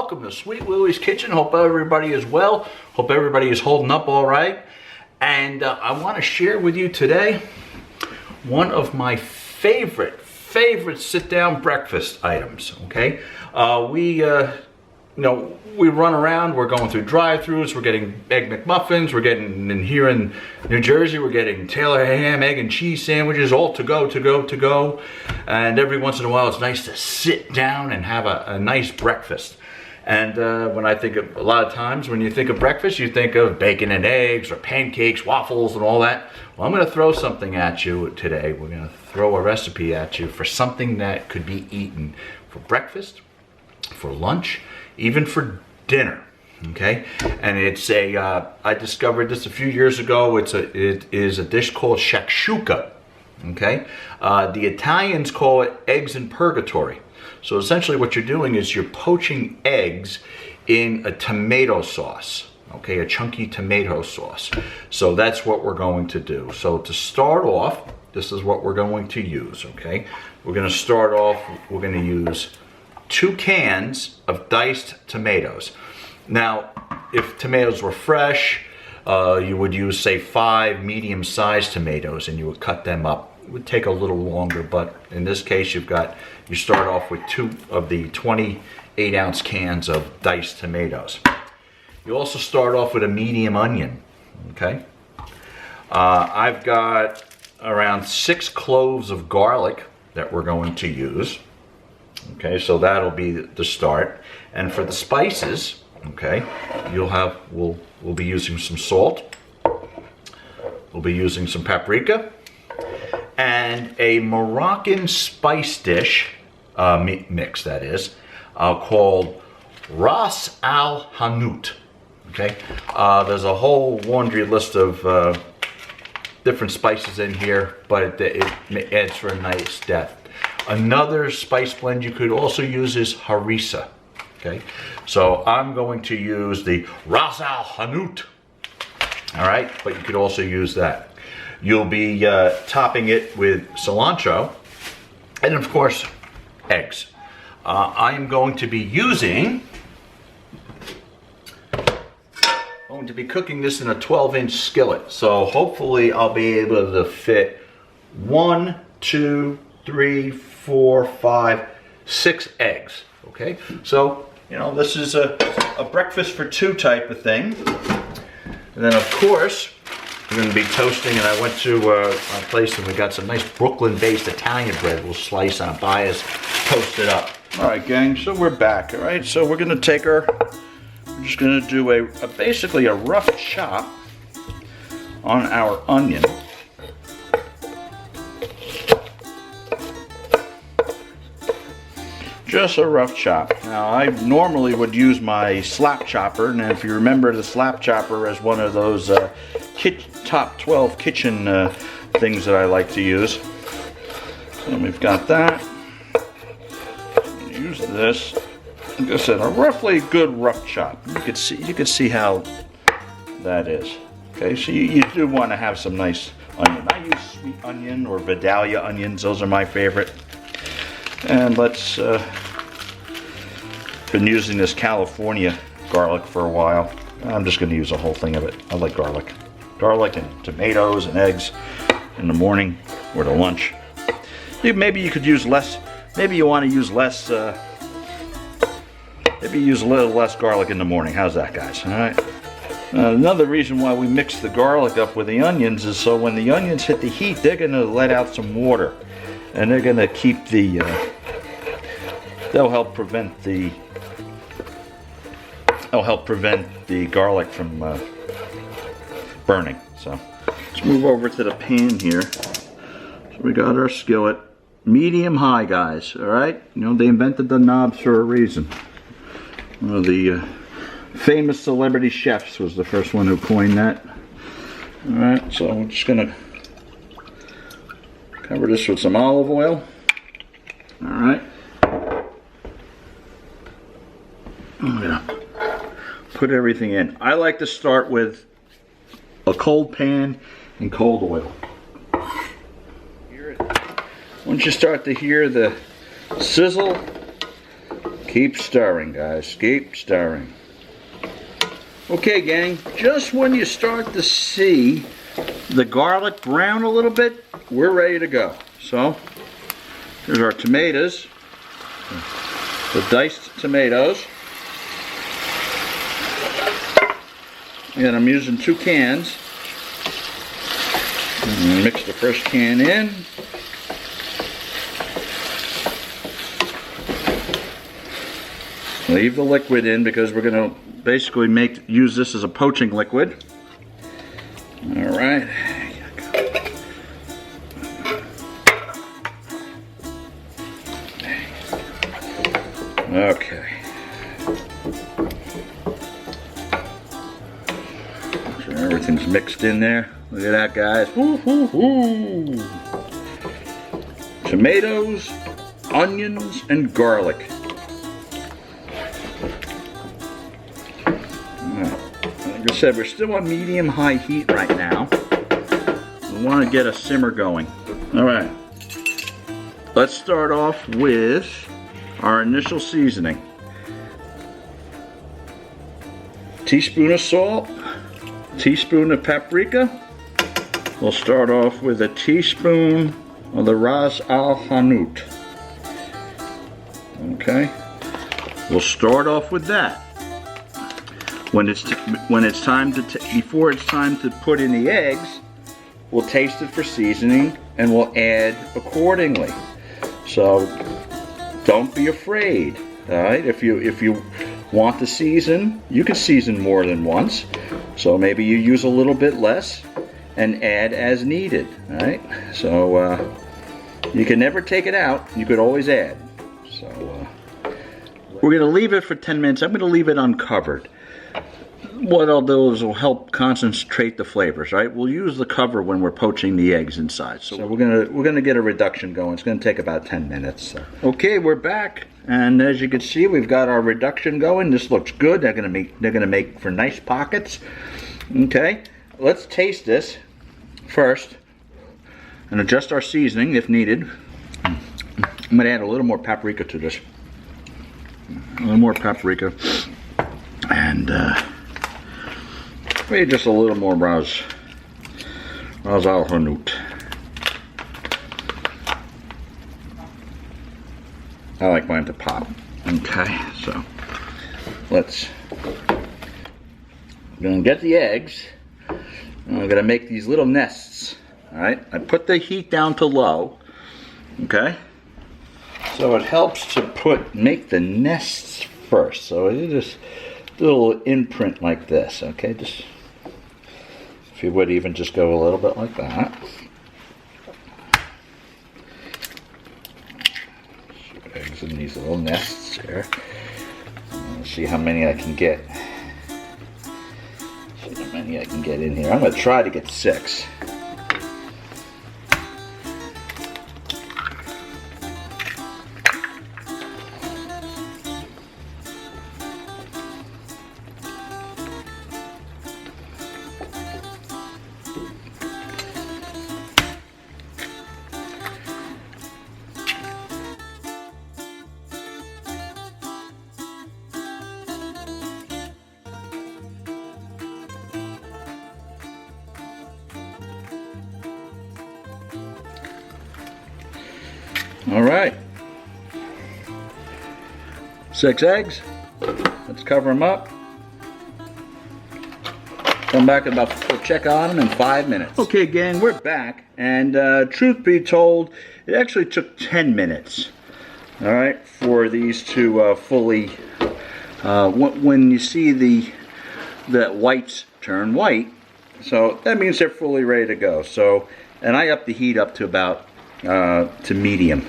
welcome to Sweet Willy's Kitchen. Hope everybody is well. Hope everybody is holding up all right. And I want to share with you today one of my favorite sit-down breakfast items. Okay, we run around. We're going through drive-thrus. We're getting egg McMuffins. We're getting here in New Jersey. We're getting Taylor ham, egg and cheese sandwiches, all to go. And every once in a while, it's nice to sit down and have a nice breakfast. And when I think of, a lot of times when you think of breakfast, you think of bacon and eggs or pancakes, waffles, and all that. Well, I'm going to throw something at you today. We're going to throw a recipe at you for something that could be eaten for breakfast, for lunch, even for dinner. Okay, and it's I discovered this a few years ago. It is a dish called Shakshuka. Okay, the Italians call it eggs in purgatory. So essentially what you're doing is you're poaching eggs in a tomato sauce. Okay, a chunky tomato sauce. So that's what we're going to do. So to start off, this is what we're going to use. Okay, we're going to start off, we're going to use 2 cans of diced tomatoes. Now, if tomatoes were fresh, you would use, say, 5 medium-sized tomatoes, and you would cut them up. It would take a little longer, but in this case, you start off with 2 of the 28-ounce cans of diced tomatoes. You also start off with a medium onion. Okay, I've got around 6 cloves of garlic that we're going to use. Okay, so that'll be the start. And for the spices, okay, we'll be using some salt. We'll be using some paprika and a Moroccan spice dish mix, that is, called Ras Al Hanout. Okay, there's a whole laundry list of different spices in here, but it adds for a nice depth. Another spice blend you could also use is harissa. Okay, so I'm going to use the Ras Al Hanout. All right, but you could also use that. You'll be topping it with cilantro and, of course, eggs. I am going to be cooking this in a 12-inch skillet. So hopefully I'll be able to fit 1, 2, 3, 4, 5, 6 eggs. Okay, so this is a breakfast for 2 type of thing. And then, of course, we're going to be toasting, and I went to a place and we got some nice Brooklyn-based Italian bread. We'll slice on a bias, toast it up. All right, gang, so we're back. All right, so we're going to take we're just going to do basically a rough chop on our onion. Just a rough chop. Now, I normally would use my slap chopper, and if you remember the slap chopper as one of those top 12 kitchen things that I like to use. So we've got that. Use this. Like I said, a roughly good rough chop. You can see how that is. Okay, so you do want to have some nice onion. I use sweet onion or Vidalia onions. Those are my favorite. And let's, been using this California garlic for a while. I'm just going to use a whole thing of it. I like garlic. Garlic and tomatoes and eggs in the morning or to lunch. Maybe you could use less, maybe you want to use less, maybe use a little less garlic in the morning. How's that, guys? All right. Another reason why we mix the garlic up with the onions is so when the onions hit the heat, they're going to let out some water. And they're going to keep the, they'll help prevent the garlic from burning. So let's move over to the pan here. So we got our skillet, medium high, guys. All right, they invented the knobs for a reason. One of the famous celebrity chefs was the first one who coined that. All right, so I'm just gonna cover this with some olive oil. All right. I'm gonna put everything in. I like to start with a cold pan and cold oil. Once you start to hear the sizzle, Keep stirring, guys. Keep stirring. Okay, gang. Just when you start to see the garlic brown a little bit, we're ready to go. So, here's our tomatoes. The diced tomatoes. And I'm using 2 cans. Mix the first can in. Leave the liquid in because we're going to basically use this as a poaching liquid. All right. Okay. So everything's mixed in there. Look at that, guys. Woo-hoo-hoo. Tomatoes, onions, and garlic. Like I said, we're still on medium-high heat right now. We want to get a simmer going. All right. Let's start off with our initial seasoning. Teaspoon of salt, teaspoon of paprika. We'll start off with a teaspoon of the Ras Al Hanout. Okay. We'll start off with that. When it's time to before it's time to put in the eggs, we'll taste it for seasoning and we'll add accordingly. So don't be afraid. All right. If you want to season, you can season more than once. So maybe you use a little bit less and add as needed. All right. So you can never take it out. You could always add. So we're going to leave it for 10 minutes. I'm going to leave it uncovered. What I'll do is will help concentrate the flavors, right? We'll use the cover when we're poaching the eggs inside. So we're gonna get a reduction going. It's gonna take about 10 minutes. So. Okay, we're back, and as you can see, we've got our reduction going. This looks good. They're gonna make for nice pockets. Okay, let's taste this first and adjust our seasoning if needed. I'm gonna add a little more paprika to this. A little more paprika, and maybe just a little more Ras Al Hanout. I like mine to pop. Okay, so I'm gonna get the eggs. And I'm gonna make these little nests. All right, I put the heat down to low. Okay, so it helps to make the nests first. So it just do a little imprint like this. Okay, just. If you would even just go a little bit like that. Eggs in these little nests here. Let's see how many I can get. See how many I can get in here. I'm going to try to get 6. All right, 6 eggs. Let's cover them up. Come back and we'll check on them in 5 minutes. Okay, gang, we're back, and truth be told, it actually took 10 minutes. All right, for these to fully. When you see the whites turn white, so that means they're fully ready to go. So, and I upped the heat up to about to medium.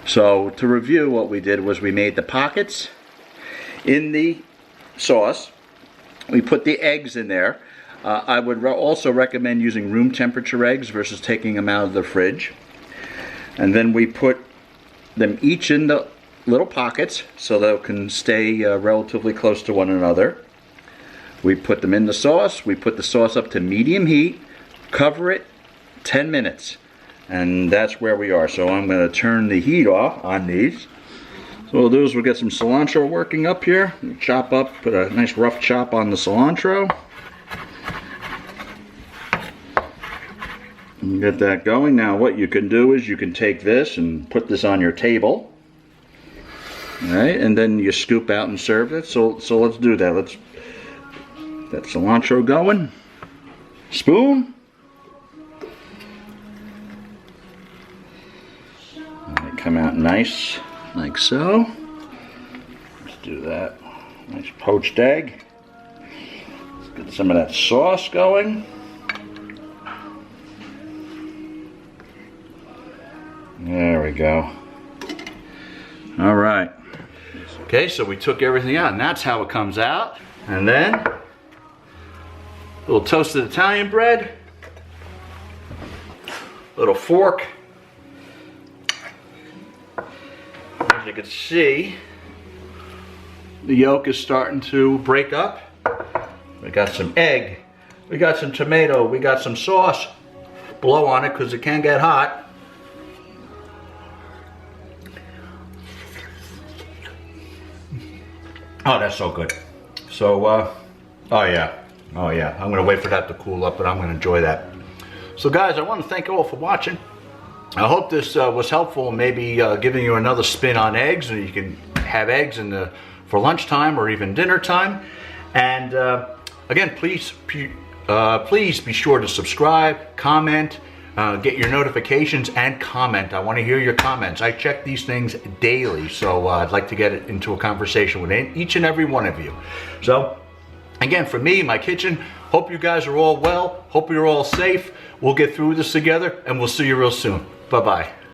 So to review, what we did was we made the pockets in the sauce. We put the eggs in there. I would also recommend using room temperature eggs versus taking them out of the fridge. And then we put them each in the little pockets so they can stay relatively close to one another. We put them in the sauce. We put the sauce up to medium heat, cover it 10 minutes. And that's where we are. So I'm going to turn the heat off on these. So what we'll do is we'll get some cilantro working up here. We'll chop up, put a nice rough chop on the cilantro. And get that going. Now what you can do is you can take this and put this on your table. Alright, and then you scoop out and serve it. So let's do that. Let's get that cilantro going. Spoon. And they come out nice, like so. Let's do that. Nice poached egg. Let's get some of that sauce going. There we go. All right. Okay, so we took everything out, and that's how it comes out. And then, a little toasted Italian bread, little fork. As you can see, the yolk is starting to break up. We got some egg, we got some tomato, we got some sauce. Blow on it because it can get hot. Oh, that's so good. So, oh yeah, I'm gonna wait for that to cool up, but I'm gonna enjoy that. So guys, I want to thank you all for watching. I hope this was helpful, maybe giving you another spin on eggs, and you can have eggs for lunchtime or even dinner time. And again, please be sure to subscribe, comment, get your notifications, and comment. I want to hear your comments. I check these things daily, so I'd like to get into a conversation with each and every one of you. So again, for me, my kitchen, hope you guys are all well, hope you're all safe. We'll get through this together, and we'll see you real soon. Bye-bye.